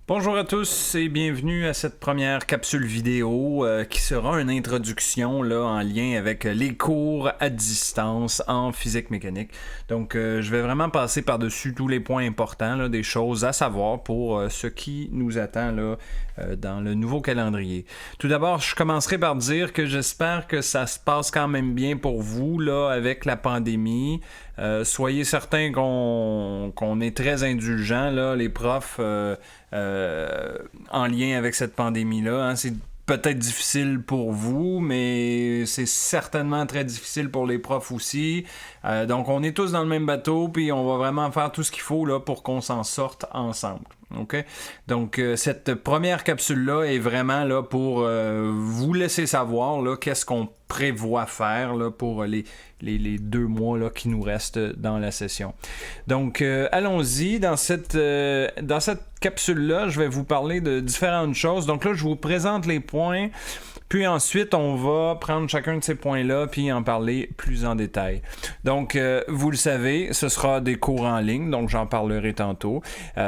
Bonjour à tous et bienvenue à cette première capsule vidéo qui sera une introduction là, en lien avec les cours à distance en physique mécanique. Donc je vais vraiment passer par-dessus tous les points importants, là, des choses à savoir pour ce qui nous attend là, dans le nouveau calendrier. Tout d'abord, je commencerai par dire que j'espère que ça se passe quand même bien pour vous là, avec la pandémie. Soyez certains qu'on est très indulgents, là, les profs, en lien avec cette pandémie-là. Hein. C'est peut-être difficile pour vous, mais c'est certainement très difficile pour les profs aussi. Donc, on est tous dans le même bateau, puis on va vraiment faire tout ce qu'il faut là, pour qu'on s'en sorte ensemble. OK? Donc, cette première capsule-là est vraiment là pour vous laisser savoir là, qu'est-ce qu'on prévoit faire là, pour les 2 mois là, qui nous restent dans la session. Donc, allons-y. Dans cette capsule-là, je vais vous parler de différentes choses. Donc là, je vous présente les points. Puis ensuite, on va prendre chacun de ces points-là puis en parler plus en détail. Donc, vous le savez, ce sera des cours en ligne, donc j'en parlerai tantôt.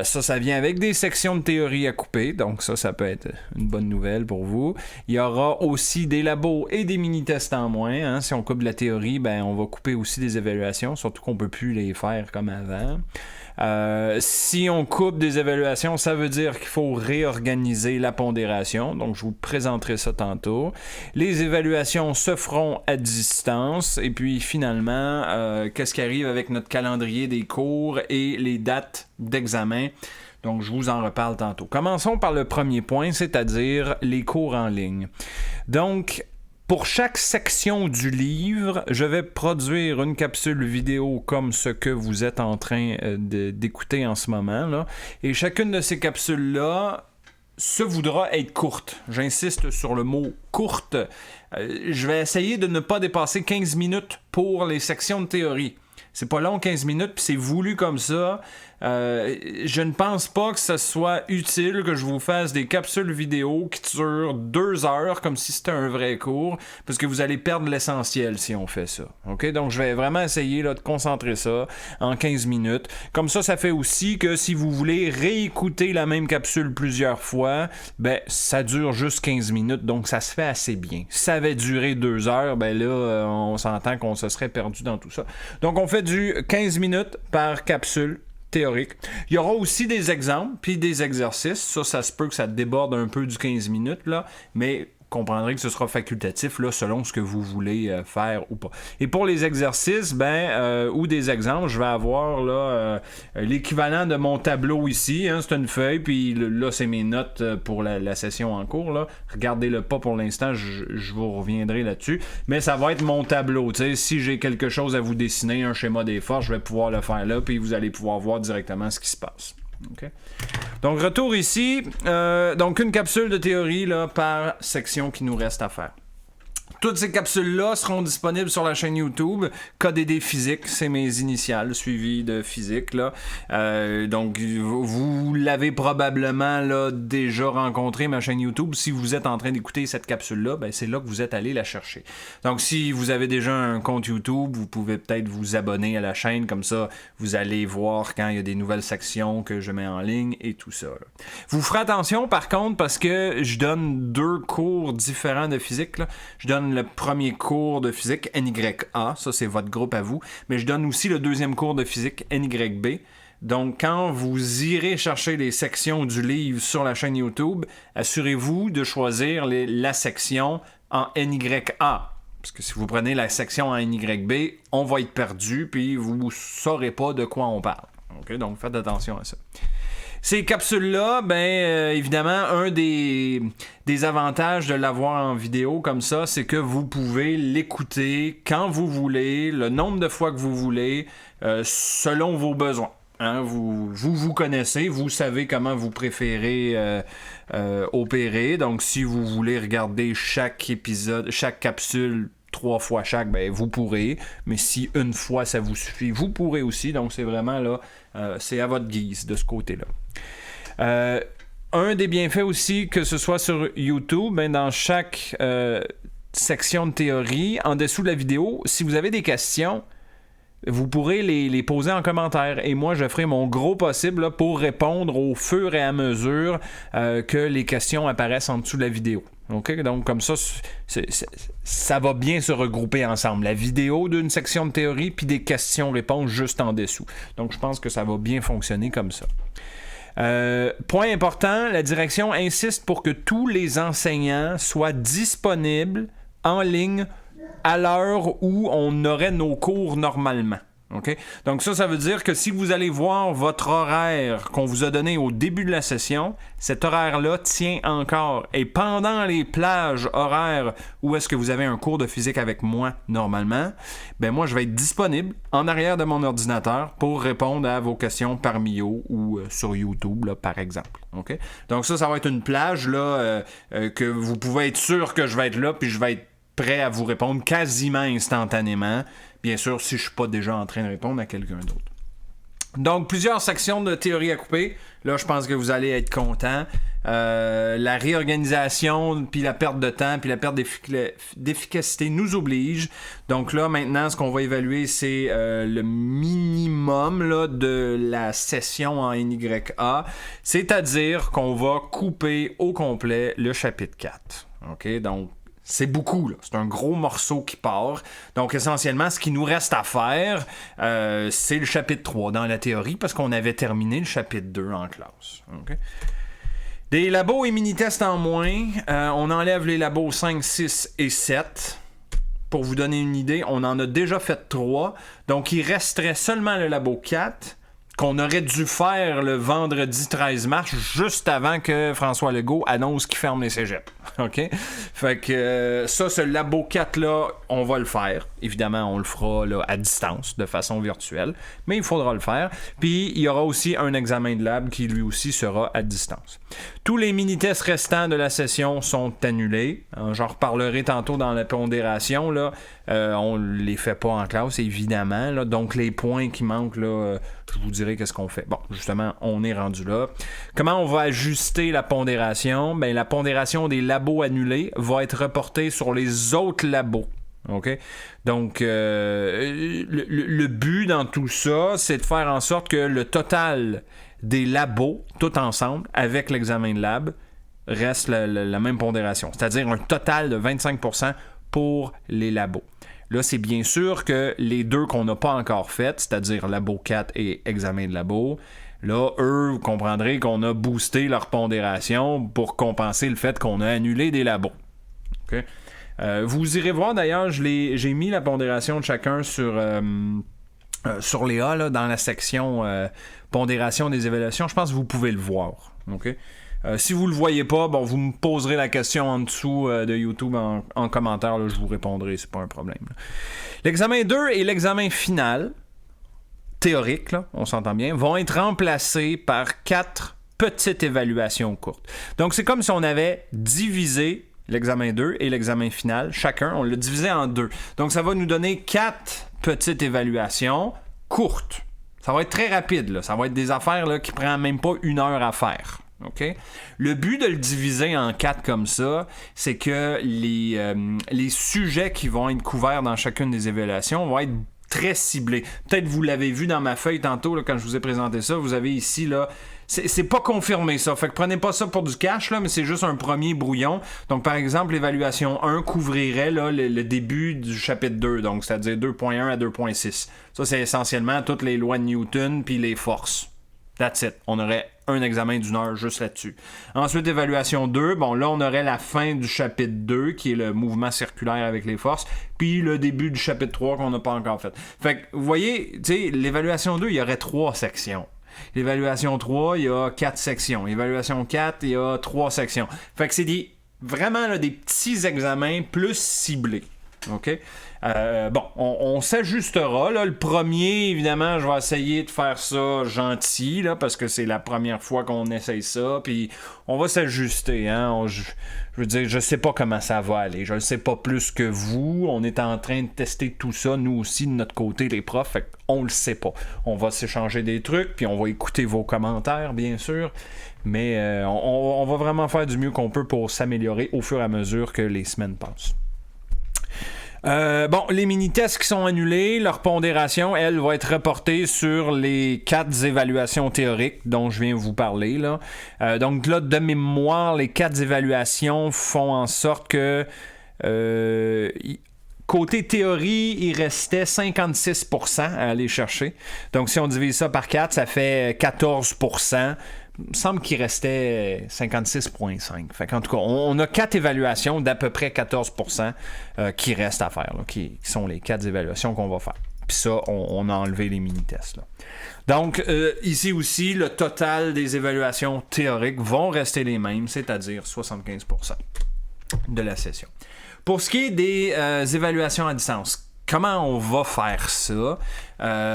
Ça vient avec des sections de théorie à couper, donc ça peut être une bonne nouvelle pour vous. Il y aura aussi des labos et des mini-tests en moins. Hein. Si on coupe de la théorie, ben on va couper aussi des évaluations, surtout qu'on peut plus les faire comme avant. Si on coupe des évaluations, ça veut dire qu'il faut réorganiser la pondération. Donc, je vous présenterai ça tantôt. Les évaluations se feront à distance. Et puis, finalement, qu'est-ce qui arrive avec notre calendrier des cours et les dates d'examen? Donc, je vous en reparle tantôt. Commençons par le premier point, c'est-à-dire les cours en ligne. Donc, pour chaque section du livre, je vais produire une capsule vidéo comme ce que vous êtes en train d'écouter en ce moment, là. Et chacune de ces capsules-là se voudra être courte. J'insiste sur le mot courte. Je vais essayer de ne pas dépasser 15 minutes pour les sections de théorie. C'est pas long, 15 minutes, puis c'est voulu comme ça. Je ne pense pas que ce soit utile que je vous fasse des capsules vidéo qui durent 2 heures, comme si c'était un vrai cours, parce que vous allez perdre l'essentiel si on fait ça. OK? Donc, je vais vraiment essayer là, de concentrer ça en 15 minutes. Comme ça fait aussi que si vous voulez réécouter la même capsule plusieurs fois, ben, ça dure juste 15 minutes, donc ça se fait assez bien. Si ça avait duré 2 heures, ben là, on s'entend qu'on se serait perdu dans tout ça. Donc, on fait du 15 minutes par capsule théorique. Il y aura aussi des exemples puis des exercices. Ça se peut que ça déborde un peu du 15 minutes, là, mais comprendrez que ce sera facultatif là, selon ce que vous voulez faire ou pas. Et pour les exercices, ou des exemples, je vais avoir là, l'équivalent de mon tableau ici. Hein, c'est une feuille, puis là, c'est mes notes pour la session en cours. Là. Regardez-le pas pour l'instant, je vous reviendrai là-dessus. Mais ça va être mon tableau. T'sais, si j'ai quelque chose à vous dessiner, un schéma des forces, je vais pouvoir le faire là, puis vous allez pouvoir voir directement ce qui se passe. Okay. Donc, retour ici. Donc, une capsule de théorie là, par section qui nous reste à faire. Toutes ces capsules-là seront disponibles sur la chaîne YouTube. KDD Physique, c'est mes initiales, suivies de physique. Là. Donc, vous l'avez probablement là, déjà rencontré, ma chaîne YouTube. Si vous êtes en train d'écouter cette capsule-là, ben, c'est là que vous êtes allé la chercher. Donc, si vous avez déjà un compte YouTube, vous pouvez peut-être vous abonner à la chaîne. Comme ça, vous allez voir quand il y a des nouvelles sections que je mets en ligne et tout ça. Là. Vous ferez attention, par contre, parce que je donne 2 cours différents de physique. Là. Je donne le premier cours de physique NYA, ça c'est votre groupe à vous, mais je donne aussi le deuxième cours de physique NYB. Donc quand vous irez chercher les sections du livre sur la chaîne YouTube, assurez-vous de choisir la section en NYA. Parce que si vous prenez la section en NYB, on va être perdu, puis vous ne saurez pas de quoi on parle. Okay? Donc faites attention à ça. Ces capsules-là, évidemment, un des avantages de l'avoir en vidéo comme ça, c'est que vous pouvez l'écouter quand vous voulez, le nombre de fois que vous voulez, selon vos besoins. Hein, vous connaissez, vous savez comment vous préférez opérer. Donc, si vous voulez regarder chaque épisode, chaque capsule 3 fois chaque, ben vous pourrez. Mais si une fois ça vous suffit, vous pourrez aussi. Donc, c'est vraiment là, c'est à votre guise de ce côté-là. Un des bienfaits aussi, que ce soit sur YouTube, dans chaque section de théorie, en dessous de la vidéo, si vous avez des questions, vous pourrez les poser en commentaire et moi je ferai mon gros possible là, pour répondre au fur et à mesure que les questions apparaissent en dessous de la vidéo. OK? Donc comme ça, ça va bien se regrouper ensemble. La vidéo d'une section de théorie puis des questions-réponses juste en dessous. Donc je pense que ça va bien fonctionner comme ça. Point important, la direction insiste pour que tous les enseignants soient disponibles en ligne à l'heure où on aurait nos cours normalement. Okay? Donc ça veut dire que si vous allez voir votre horaire qu'on vous a donné au début de la session, cet horaire-là tient encore. Et pendant les plages horaires où est-ce que vous avez un cours de physique avec moi normalement, ben moi je vais être disponible en arrière de mon ordinateur pour répondre à vos questions par Mio ou sur YouTube là, par exemple. Okay? Donc ça va être une plage là, que vous pouvez être sûr que je vais être là puis je vais être prêt à vous répondre quasiment instantanément. Bien sûr, si je ne suis pas déjà en train de répondre à quelqu'un d'autre. Donc, plusieurs sections de théorie à couper. Là, je pense que vous allez être content. La réorganisation, puis la perte de temps, puis la perte d'efficacité nous oblige. Donc là, maintenant, ce qu'on va évaluer, c'est le minimum là, de la session en NYA. C'est-à-dire qu'on va couper au complet le chapitre 4. OK? Donc, c'est beaucoup, là. C'est un gros morceau qui part. Donc, essentiellement, ce qui nous reste à faire, c'est le chapitre 3 dans la théorie, parce qu'on avait terminé le chapitre 2 en classe. Okay? Des labos et mini-tests en moins. On enlève les labos 5, 6 et 7. Pour vous donner une idée, on en a déjà fait 3. Donc, il resterait seulement le labo 4, qu'on aurait dû faire le vendredi 13 mars, juste avant que François Legault annonce qu'il ferme les cégeps. OK? Fait que ça, ce labo 4-là, on va le faire. Évidemment, on le fera là, à distance, de façon virtuelle, mais il faudra le faire. Puis, il y aura aussi un examen de lab qui, lui aussi, sera à distance. Tous les mini-tests restants de la session sont annulés. J'en reparlerai tantôt dans la pondération. Là. On ne les fait pas en classe, évidemment. Là. Donc, les points qui manquent, là, je vous dirai qu'est-ce qu'on fait. Bon, justement, on est rendu là. Comment on va ajuster la pondération? Bien, la pondération des labos annulés va être reportée sur les autres labos. OK? Donc, le but dans tout ça, c'est de faire en sorte que le total des labos, tout ensemble, avec l'examen de lab, reste la même pondération. C'est-à-dire un total de 25% pour les labos. Là, c'est bien sûr que les deux qu'on n'a pas encore fait, c'est-à-dire labo 4 et examen de labo, là, eux, vous comprendrez qu'on a boosté leur pondération pour compenser le fait qu'on a annulé des labos. OK? Vous irez voir, d'ailleurs, j'ai mis la pondération de chacun sur Léa, là, dans la section pondération des évaluations. Je pense que vous pouvez le voir. OK? Si vous le voyez pas, bon, vous me poserez la question en dessous de YouTube en commentaire. Là, je vous répondrai, c'est pas un problème. Là. L'examen 2 et l'examen final, théorique, là, on s'entend bien, vont être remplacés par 4 petites évaluations courtes. Donc, c'est comme si on avait divisé l'examen 2 et l'examen final, chacun, on l'a divisé en 2. Donc, ça va nous donner 4 petites évaluations courtes. Ça va être très rapide, là. Ça va être des affaires là, qui prennent même pas 1 heure à faire. Okay? Le but de le diviser en 4 comme ça, c'est que les sujets qui vont être couverts dans chacune des évaluations vont être très ciblés. Peut-être vous l'avez vu dans ma feuille tantôt, là, quand je vous ai présenté ça, vous avez ici, là, c'est pas confirmé ça, fait que prenez pas ça pour du cash, là, mais c'est juste un premier brouillon. Donc par exemple, l'évaluation 1 couvrirait là, le début du chapitre 2, donc c'est-à-dire 2.1 à 2.6. Ça, c'est essentiellement toutes les lois de Newton puis les forces. That's it. On aurait un examen d'1 heure juste là-dessus. Ensuite, évaluation 2. Bon, là, on aurait la fin du chapitre 2, qui est le mouvement circulaire avec les forces, puis le début du chapitre 3 qu'on n'a pas encore fait. Fait que, vous voyez, tu sais, l'évaluation 2, il y aurait 3 sections. L'évaluation 3, il y a 4 sections. L'évaluation 4, il y a 3 sections. Fait que c'est vraiment là, des petits examens plus ciblés. OK? Bon, on s'ajustera. Là. Le premier, évidemment, je vais essayer de faire ça gentil, là, parce que c'est la première fois qu'on essaye ça. Puis on va s'ajuster. Hein? Je veux dire, je sais pas comment ça va aller. Je ne sais pas plus que vous. On est en train de tester tout ça, nous aussi, de notre côté, les profs. Fait qu'on le sait pas. On va s'échanger des trucs, puis on va écouter vos commentaires, bien sûr. Mais on va vraiment faire du mieux qu'on peut pour s'améliorer au fur et à mesure que les semaines passent. Bon, les mini-tests qui sont annulés, leur pondération, elle, va être reportée sur les 4 évaluations théoriques dont je viens vous parler, là. Donc là, de mémoire, les 4 évaluations font en sorte que côté théorie, il restait 56% à aller chercher. Donc si on divise ça par 4, ça fait 14%. Il me semble qu'il restait 56,5. Fait qu'en tout cas, on a 4 évaluations d'à peu près 14% qui restent à faire, là, qui sont les 4 évaluations qu'on va faire. Puis ça, on a enlevé les mini-tests, là. Donc, ici aussi, le total des évaluations théoriques vont rester les mêmes, c'est-à-dire 75% de la session. Pour ce qui est des évaluations à distance, comment on va faire ça?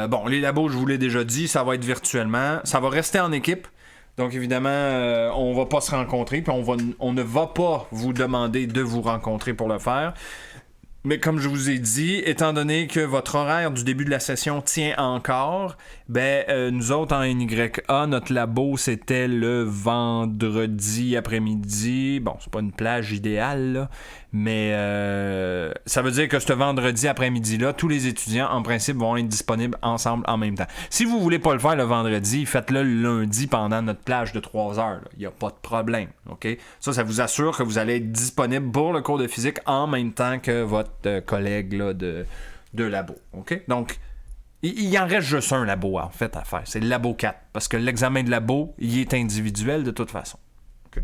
Bon, les labos, je vous l'ai déjà dit, ça va être virtuellement. Ça va rester en équipe. Donc, évidemment, on ne va pas se rencontrer, puis on ne va pas vous demander de vous rencontrer pour le faire. Mais comme je vous ai dit, étant donné que votre horaire du début de la session tient encore, nous autres en NYA, notre labo, c'était le vendredi après-midi. Bon, c'est pas une plage idéale, là, mais ça veut dire que ce vendredi après-midi-là, tous les étudiants, en principe, vont être disponibles ensemble en même temps. Si vous voulez pas le faire le vendredi, faites-le le lundi pendant notre plage de 3 heures. Il n'y a pas de problème, OK? Ça vous assure que vous allez être disponible pour le cours de physique en même temps que votre collègue là, de labo, OK? Donc, il en reste juste un labo, en fait, à faire. C'est le labo 4, parce que l'examen de labo, il est individuel de toute façon. OK?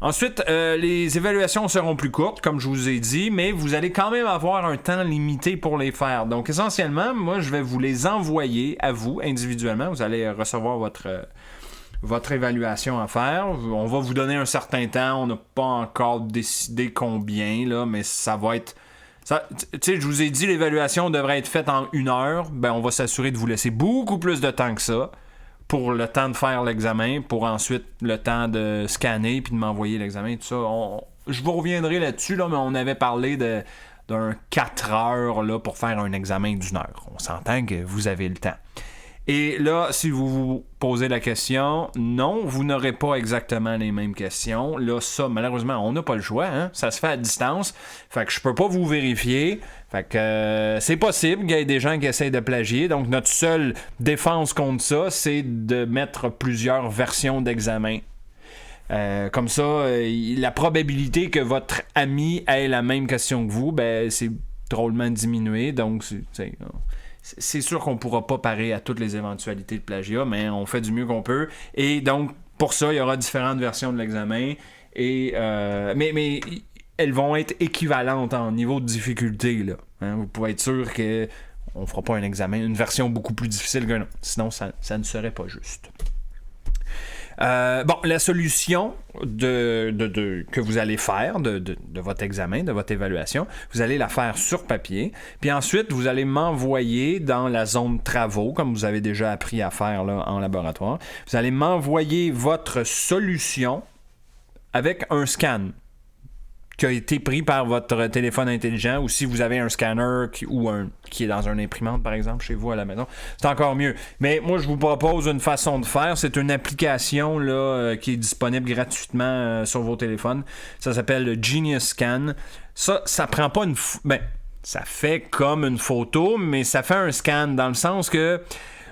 Ensuite, les évaluations seront plus courtes, comme je vous ai dit, mais vous allez quand même avoir un temps limité pour les faire. Donc, essentiellement, moi, je vais vous les envoyer à vous, individuellement. Vous allez recevoir votre évaluation à faire. On va vous donner un certain temps. On n'a pas encore décidé combien, là, mais ça va être... Tu sais, je vous ai dit, l'évaluation devrait être faite en 1 heure. On va s'assurer de vous laisser beaucoup plus de temps que ça pour le temps de faire l'examen, pour ensuite le temps de scanner puis de m'envoyer l'examen, tout ça. Je vous reviendrai là-dessus, là, mais on avait parlé d'un 4 heures là, pour faire un examen d'1 heure. On s'entend que vous avez le temps. Et là, si vous vous posez la question, non, vous n'aurez pas exactement les mêmes questions. Là, ça, malheureusement, on n'a pas le choix, hein? Ça se fait à distance. Fait que je peux pas vous vérifier. Fait que c'est possible qu'il y ait des gens qui essayent de plagier. Donc, notre seule défense contre ça, c'est de mettre plusieurs versions d'examen. Comme ça, la probabilité que votre ami ait la même question que vous, c'est drôlement diminué. Donc, c'est sûr qu'on ne pourra pas parer à toutes les éventualités de plagiat, mais on fait du mieux qu'on peut. Et donc, pour ça, il y aura différentes versions de l'examen. Et, mais elles vont être équivalentes en niveau de difficulté, là. Hein? Vous pouvez être sûr qu'on ne fera pas un examen, une version beaucoup plus difficile qu'un autre. Sinon, ça ne serait pas juste. La solution que vous allez faire de votre examen, de votre évaluation, vous allez la faire sur papier. Puis ensuite, vous allez m'envoyer dans la zone travaux, comme vous avez déjà appris à faire là, en laboratoire. Vous allez m'envoyer votre solution avec un scan qui a été pris par votre téléphone intelligent, ou si vous avez un scanner qui est dans une imprimante, par exemple, chez vous à la maison, c'est encore mieux. Mais moi, je vous propose une façon de faire. C'est une application là, qui est disponible gratuitement sur vos téléphones. Ça s'appelle Genius Scan. Ça prend pas une... ça fait comme une photo, mais ça fait un scan dans le sens que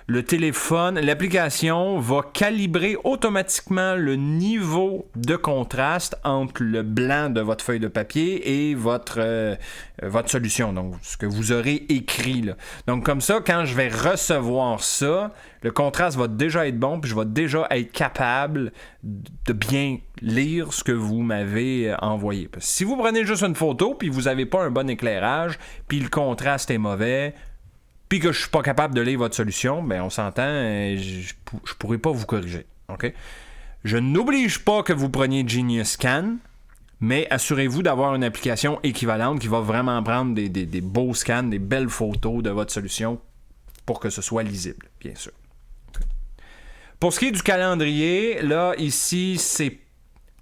le téléphone, l'application va calibrer automatiquement le niveau de contraste entre le blanc de votre feuille de papier et votre solution, donc ce que vous aurez écrit, là. Donc comme ça, quand je vais recevoir ça, le contraste va déjà être bon, puis je vais déjà être capable de bien lire ce que vous m'avez envoyé. Parce que si vous prenez juste une photo, puis vous n'avez pas un bon éclairage, puis le contraste est mauvais, puis que je suis pas capable de lire votre solution, on s'entend, je pourrais pas vous corriger. OK? Je n'oblige pas que vous preniez Genius Scan, mais assurez-vous d'avoir une application équivalente qui va vraiment prendre des beaux scans, des belles photos de votre solution pour que ce soit lisible, bien sûr. Okay. Pour ce qui est du calendrier, là, ici,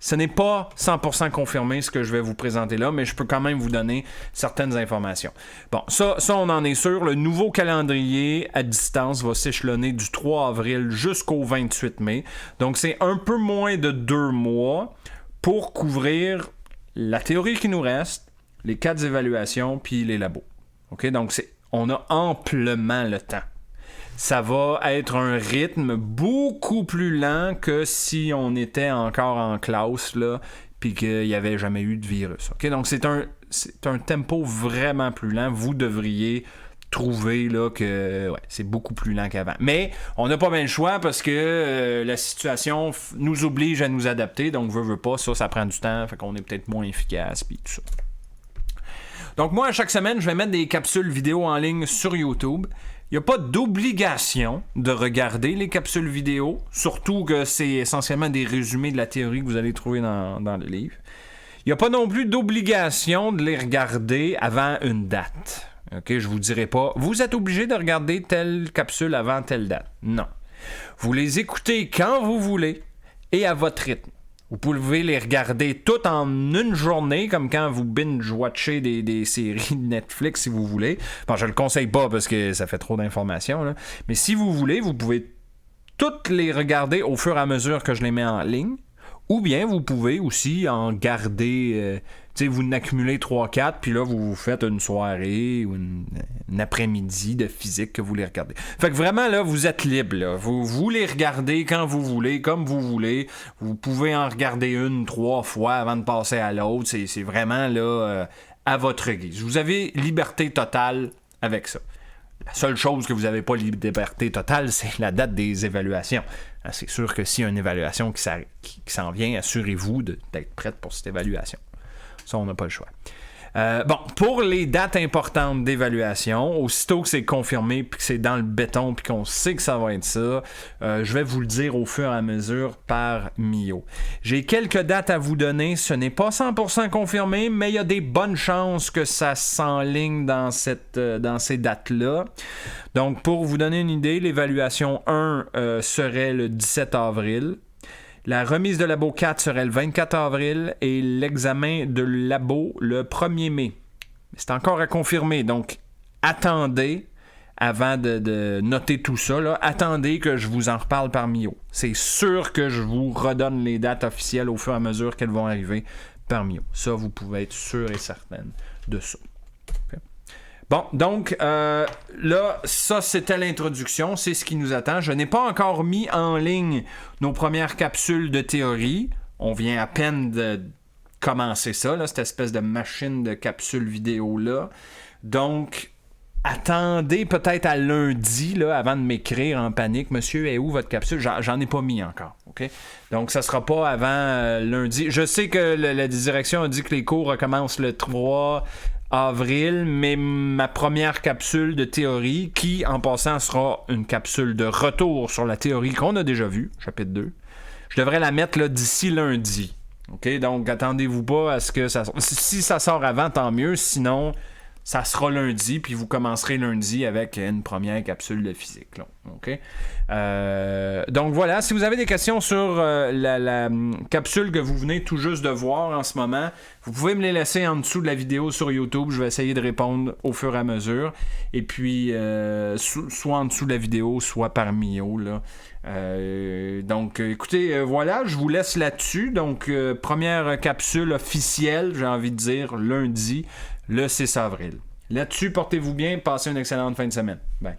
ce n'est pas 100% confirmé ce que je vais vous présenter là, mais je peux quand même vous donner certaines informations. Bon, ça on en est sûr. Le nouveau calendrier à distance va s'échelonner du 3 avril jusqu'au 28 mai. Donc, c'est un peu moins de 2 mois pour couvrir la théorie qui nous reste, les 4 évaluations, puis les labos. OK? Donc, on a amplement le temps. Ça va être un rythme beaucoup plus lent que si on était encore en classe, là, puis qu'il n'y avait jamais eu de virus. OK? Donc, c'est un tempo vraiment plus lent. Vous devriez trouver là, que c'est beaucoup plus lent qu'avant. Mais on n'a pas bien le choix parce que la situation nous oblige à nous adapter. Donc, veut pas, ça prend du temps. Fait qu'on est peut-être moins efficace, puis tout ça. Donc, moi, à chaque semaine, je vais mettre des capsules vidéo en ligne sur YouTube. Il n'y a pas d'obligation de regarder les capsules vidéo, surtout que c'est essentiellement des résumés de la théorie que vous allez trouver dans le livre. Il n'y a pas non plus d'obligation de les regarder avant une date. OK, je vous dirai pas, vous êtes obligé de regarder telle capsule avant telle date. Non. Vous les écoutez quand vous voulez et à votre rythme. Vous pouvez les regarder toutes en une journée, comme quand vous binge-watchez des séries de Netflix, si vous voulez. Bon, je le conseille pas parce que ça fait trop d'informations, là. Mais si vous voulez, vous pouvez toutes les regarder au fur et à mesure que je les mets en ligne. Ou bien vous pouvez aussi en garder, vous n'accumulez 3-4, puis là vous faites une soirée ou une après-midi de physique que vous les regardez. Fait que vraiment là, vous êtes libre. Là. Vous les regardez quand vous voulez, comme vous voulez. Vous pouvez en regarder 1-3 fois avant de passer à l'autre. C'est vraiment là à votre guise. Vous avez liberté totale avec ça. La seule chose que vous n'avez pas liberté totale, c'est la date des évaluations. C'est sûr que s'il y a une évaluation qui s'en vient, assurez-vous d'être prête pour cette évaluation. Ça, on n'a pas le choix. Pour les dates importantes d'évaluation, aussitôt que c'est confirmé, puis que c'est dans le béton, puis qu'on sait que ça va être ça, je vais vous le dire au fur et à mesure par Mio. J'ai quelques dates à vous donner, ce n'est pas 100% confirmé, mais il y a des bonnes chances que ça s'enligne dans ces dates-là. Donc, pour vous donner une idée, l'évaluation 1 serait le 17 avril. La remise de labo 4 serait le 24 avril et l'examen de labo le 1er mai. C'est encore à confirmer, donc attendez avant de noter tout ça. Là, attendez que je vous en reparle par Mio. C'est sûr que je vous redonne les dates officielles au fur et à mesure qu'elles vont arriver par Mio. Ça, vous pouvez être sûr et certaine de ça. Okay. Bon, donc, là, ça, c'était l'introduction. C'est ce qui nous attend. Je n'ai pas encore mis en ligne nos premières capsules de théorie. On vient à peine de commencer ça, là, cette espèce de machine de capsules vidéo-là. Donc, attendez peut-être à lundi, là, avant de m'écrire en panique. Monsieur, est où votre capsule? J'en ai pas mis encore. OK? Donc, ça sera pas avant lundi. Je sais que la direction a dit que les cours recommencent le 3 avril, mais ma première capsule de théorie, qui en passant sera une capsule de retour sur la théorie qu'on a déjà vue, chapitre 2, je devrais la mettre là, d'ici lundi. OK? Donc, attendez-vous pas à ce que ça sorte. Si ça sort avant, tant mieux. Sinon, ça sera lundi, puis vous commencerez lundi avec une première capsule de physique. Là. OK? Donc voilà, si vous avez des questions sur la capsule que vous venez tout juste de voir en ce moment, vous pouvez me les laisser en dessous de la vidéo sur YouTube. Je vais essayer de répondre au fur et à mesure. Et puis, soit en dessous de la vidéo, soit par Mio. Là. Donc, écoutez, voilà, je vous laisse là-dessus. Donc, première capsule officielle, j'ai envie de dire, lundi, le 6 avril. Là-dessus, portez-vous bien, passez une excellente fin de semaine. Bye.